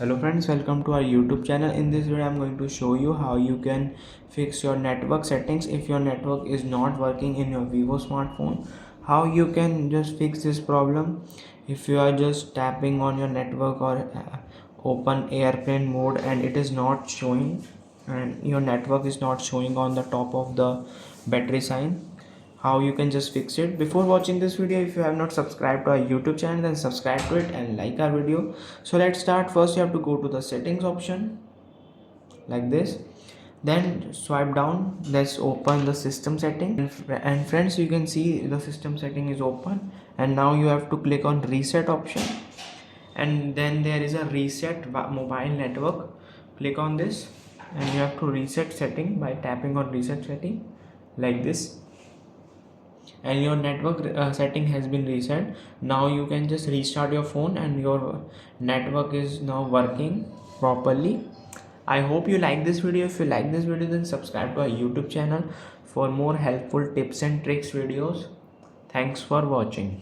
Hello friends, welcome to our YouTube channel. In this video I'm going to show you how you can fix your network settings if your network is not working in your Vivo smartphone. How you can just fix this problem if you are just tapping on your network or open airplane mode and it is not showing and your network is not showing on the top of the battery sign. How you can just fix it. Before watching this video, if you have not subscribed to our YouTube channel, then subscribe to it and like our video. So let's start. First you have to go to the settings option like this, then swipe down. Let's open the system setting, and friends, you can see the system setting is open, and now you have to click on reset option, and then there is a reset mobile network. Click on this and you have to reset setting by tapping on reset setting like this, and your network setting has been reset. Now you can just restart your phone and your network is now working properly. I hope you like this video. If you like this video, then subscribe to our YouTube channel for more helpful tips and tricks videos. Thanks for watching.